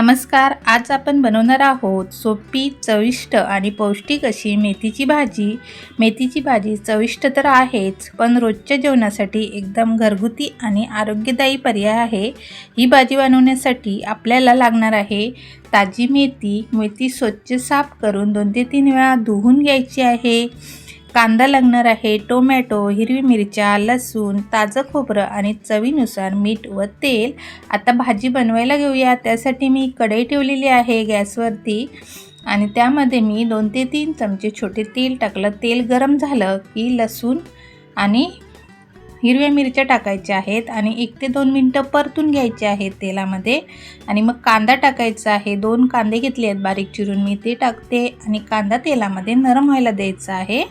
नमस्कार. आज आपण बनवणार आहोत सोपी, चविष्ट आणि पौष्टिक अशी मेथीची भाजी. मेथीची भाजी चविष्ट तर आहेच, पण रोजच्या जेवणासाठी एकदम घरगुती आणि आरोग्यदायी पर्याय आहे. ही भाजी बनवण्यासाठी आपल्याला लागणार आहे ताजी मेथी. मेथी स्वच्छ साफ करून 2 ते 3 वेळा धुवून घ्यायची आहे. कांदा लागणार आहे, टोमॅटो, हिरवी मिरच्या, लसूण, ताजं खोबरं आणि चवीनुसार मीठ व तेल. आता भाजी बनवायला घेऊया. त्यासाठी मी कढई ठेवलेली आहे गॅसवरती आणि त्यामध्ये मी 2 ते 3 चमचे छोटे तेल टाकलं. तेल गरम झालं की लसूण आणि हिरव्या मिरच्या टाकायच्या आहेत आणि 1 ते 2 मिनटं परतून घ्यायचे आहेत तेलामध्ये. आणि मग कांदा टाकायचा आहे. 2 कांदे घेतले आहेत बारीक चिरून, मी ते टाकते आणि कांदा तेलामध्ये नरम व्हायला द्यायचा आहे.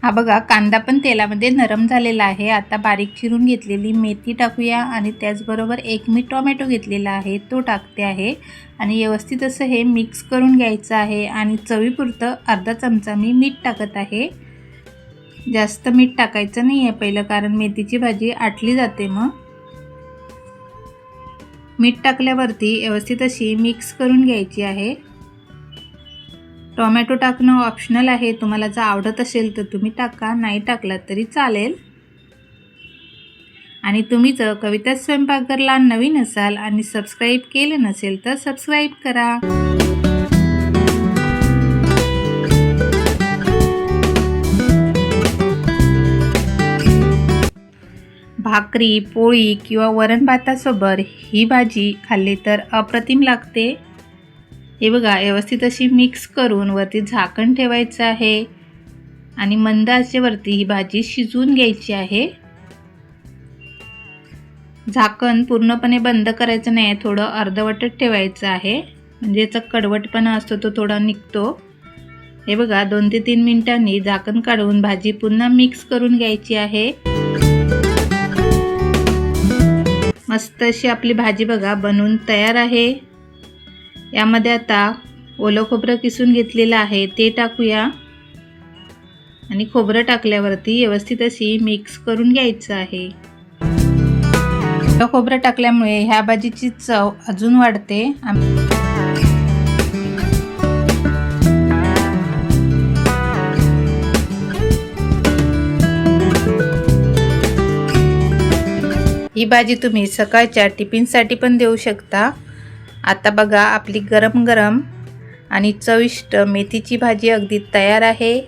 हा बघा, कांदा पण तेलामध्ये नरम झालेला आहे. आता बारीक चिरून घेतलेली मेथी टाकूया आणि त्याचबरोबर 1 मी टोमॅटो घेतलेला आहे, तो टाकते आहे आणि व्यवस्थित असं हे मिक्स करून घ्यायचं आहे. आणि चवीपुरतं अर्धा चमचा मी मीठ टाकत आहे. जास्त मीठ टाकायचं नाही आहे पहिलं, कारण मेथीची भाजी आटली जाते. मग मीठ टाकल्यावरती व्यवस्थित अशी मिक्स करून घ्यायची आहे. टोमॅटो टाकणं ऑप्शनल आहे, तुम्हाला जर आवडत असेल तर तुम्ही टाका, नाही टाकलात तरी चालेल. आणि तुम्ही जर कविता स्वयंपाकघरला नवीन असाल आणि सबस्क्राईब केलं नसेल तर सबस्क्राईब करा. भाकरी, पोळी किंवा वरण भातासोबत ही भाजी खाल्ली तर अप्रतिम लागते. हे बघा, व्यवस्थित अशी मिक्स करून वरती झाकण ठेवायचं आहे आणि मंद आचेवरती ही भाजी शिजवून घ्यायची आहे. झाकण पूर्णपणे बंद करायचं नाही, थोडं अर्धवटच ठेवायचं आहे, म्हणजे याचा कडवटपणा असतो तो थोडा निघतो. हे बघा, 2 ते 3 मिनिटांनी झाकण काढून भाजी पुन्हा मिक्स करून घ्यायची आहे. मस्त अशी आपली भाजी बघा बनवून तयार आहे. यामध्ये आता ओलं खोबरं किसून घेतलेलं आहे, ते टाकूया आणि खोबरं टाकल्यावरती व्यवस्थित अशी मिक्स करून घ्यायचं आहे. ओलं खोबरं टाकल्यामुळे ह्या भाजीची चव अजून वाढते. ही भाजी तुम्ही सकाळच्या टिफिनसाठी पण देऊ शकता. आता बघा, आपली गरम गरम आणि चविष्ट मेथीची भाजी अगदी तयार आहे.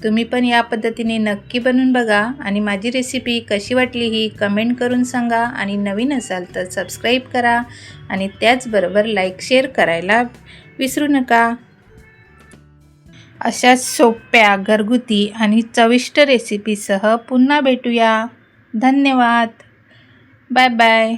तुम्ही पण या पद्धतीने नक्की बनवून बघा आणि माझी रेसिपी कशी वाटली ही कमेंट करून सांगा. आणि नवीन असाल तर सबस्क्राईब करा आणि त्याचबरोबर लाईक शेअर करायला विसरू नका. अशा सोप्या, घरगुती आणि चविष्ट रेसिपीसह पुन्हा भेटूया. धन्यवाद. Bye bye.